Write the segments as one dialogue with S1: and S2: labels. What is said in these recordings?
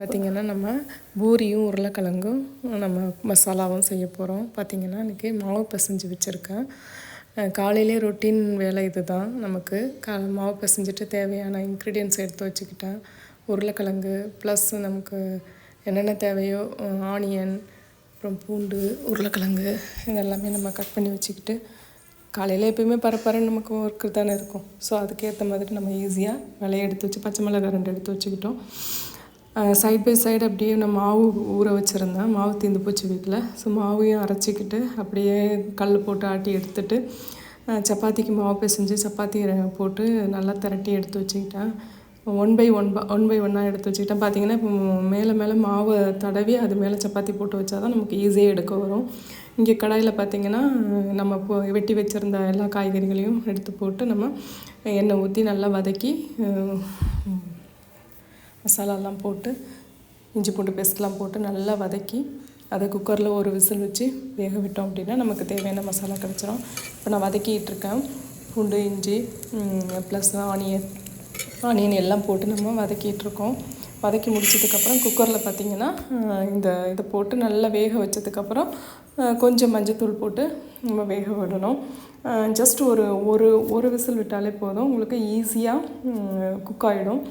S1: பார்த்திங்கன்னா நம்ம பூரியும் உருளைக்கிழங்கும் நம்ம மசாலாவும் செய்ய போகிறோம். பார்த்திங்கன்னா இன்றைக்கி மாவு பிசைஞ்சு வச்சுருக்கேன். காலையிலே ரொட்டீன் வேலை இது தான் நமக்கு. மாவு பிசைஞ்சிட்டு தேவையான இன்க்ரீடியன்ட்ஸ் எடுத்து வச்சுக்கிட்டேன். உருளைக்கிழங்கு ப்ளஸ் நமக்கு என்னென்ன தேவையோ ஆனியன், அப்புறம் பூண்டு, உருளைக்கிழங்கு இதெல்லாமே நம்ம கட் பண்ணி வச்சுக்கிட்டு காலையில் எப்போயுமே பரப்பரன்னு நமக்கு ஒர்க்கு தானே இருக்கும். ஸோ அதுக்கேற்ற மாதிரி நம்ம ஈஸியாக விலையை எடுத்து வச்சு பச்சை மிளகாய் 2 எடுத்து வச்சுக்கிட்டோம். சைட் பை சைடு அப்படியே நான் மாவு ஊற வச்சுருந்தேன். மாவு தீர்ந்து போச்சு வீட்டில். ஸோ மாவையும் அரைச்சிக்கிட்டு அப்படியே கல் போட்டு ஆட்டி எடுத்துகிட்டு சப்பாத்திக்கு மாவு பிசைஞ்சு சப்பாத்தி போட்டு நல்லா திரட்டி எடுத்து வச்சுக்கிட்டேன். ஒன் பை ஒன்னாக எடுத்து வச்சுக்கிட்டேன். பார்த்திங்கன்னா இப்போ மேலே மாவை தடவி அது மேலே சப்பாத்தி போட்டு வச்சா தான் நமக்கு ஈஸியாக எடுக்க வரும். இங்கே கடாயில் பார்த்திங்கன்னா நம்ம வெட்டி வச்சுருந்த எல்லா காய்கறிகளையும் எடுத்து போட்டு நம்ம எண்ணெய் ஊற்றி நல்லா வதக்கி மசாலாலாம் போட்டு இஞ்சி பூண்டு பேஸ்ட்லாம் போட்டு நல்லா வதக்கி அதை குக்கரில் ஒரு விசில் வச்சு வேக விட்டோம் அப்படின்னா நமக்கு தேவையான மசாலா கிடச்சிரும். இப்போ நான் வதக்கிட்டுருக்கேன். பூண்டு, இஞ்சி ப்ளஸ் ஆனியன் எல்லாம் போட்டு நம்ம வதக்கிட்டுருக்கோம். வதக்கி முடிச்சதுக்கப்புறம் குக்கரில் பார்த்திங்கன்னா இதை போட்டு நல்லா வேக வச்சதுக்கப்புறம் கொஞ்சம் மஞ்சத்தூள் போட்டு நம்ம வேக விடணும். ஜஸ்ட் ஒரு விசில் விட்டாலே போதும், உங்களுக்கு ஈஸியாக குக் ஆகிடும்.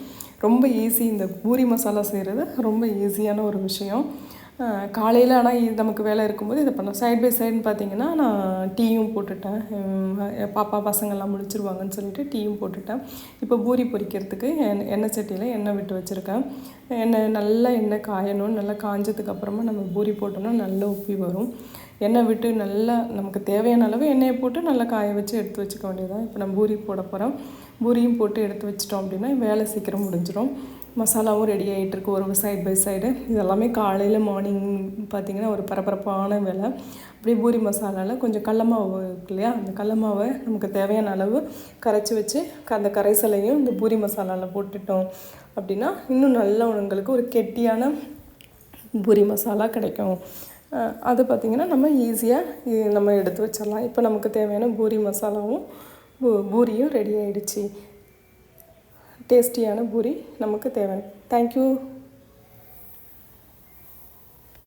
S1: ரொம்ப ஈஸி. இந்த பூரி மசாலா செய்கிறது ரொம்ப ஈஸியான ஒரு விஷயம். காலையில் ஆனால் நமக்கு வேலை இருக்கும்போது இதை பண்ணோம். சைட் பை சைடுன்னு பார்த்திங்கன்னா நான் டீயும் போட்டுட்டேன். பாப்பா பசங்கள்லாம் முடிச்சிருவாங்கன்னு சொல்லிட்டு டீயும் போட்டுட்டேன். இப்போ பூரி பொரிக்கிறதுக்கு எண்ணெய் சட்டியில் எண்ணெய் விட்டு வச்சுருக்கேன். எண்ணெய் காயணும். நல்லா காஞ்சதுக்கப்புறமா நம்ம பூரி போட்டோம்னா நல்லா உப்பி வரும். எண்ணெய் விட்டு நல்லா நமக்கு தேவையான அளவு எண்ணெயை போட்டு நல்லா காய வச்சு எடுத்து வச்சுக்க வேண்டியதான். இப்போ நான் பூரி போட போகிறேன். பூரியும் போட்டு எடுத்து வச்சிட்டோம் அப்படின்னா வேலை சீக்கிரம் முடிஞ்சிடும். மசாலாவும் ரெடி ஆகிட்டுருக்கு ஒரு சைட் பை சைடு. இதெல்லாமே காலையில் மார்னிங் பார்த்திங்கன்னா ஒரு பரபரப்பான வேலை. அப்படியே பூரி மசாலாவில் கொஞ்சம் கடல மாவு இருக்கு இல்லையா, அந்த கடல மாவை நமக்கு தேவையான அளவு கரைச்சி வச்சு அந்த கரைசலையும் இந்த பூரி மசாலாவில் போட்டுட்டோம் அப்படின்னா இன்னும் நல்லா உங்களுக்கு ஒரு கெட்டியான பூரி மசாலா கிடைக்கும். அது பார்த்திங்கன்னா நம்ம ஈஸியாக நம்ம எடுத்து வச்சிடலாம். இப்போ நமக்கு தேவையான பூரி மசாலாவும் பூரியும் ரெடி ஆகிடுச்சு. டேஸ்டியான பூரி நமக்கு தேவை. தேங்க்யூ.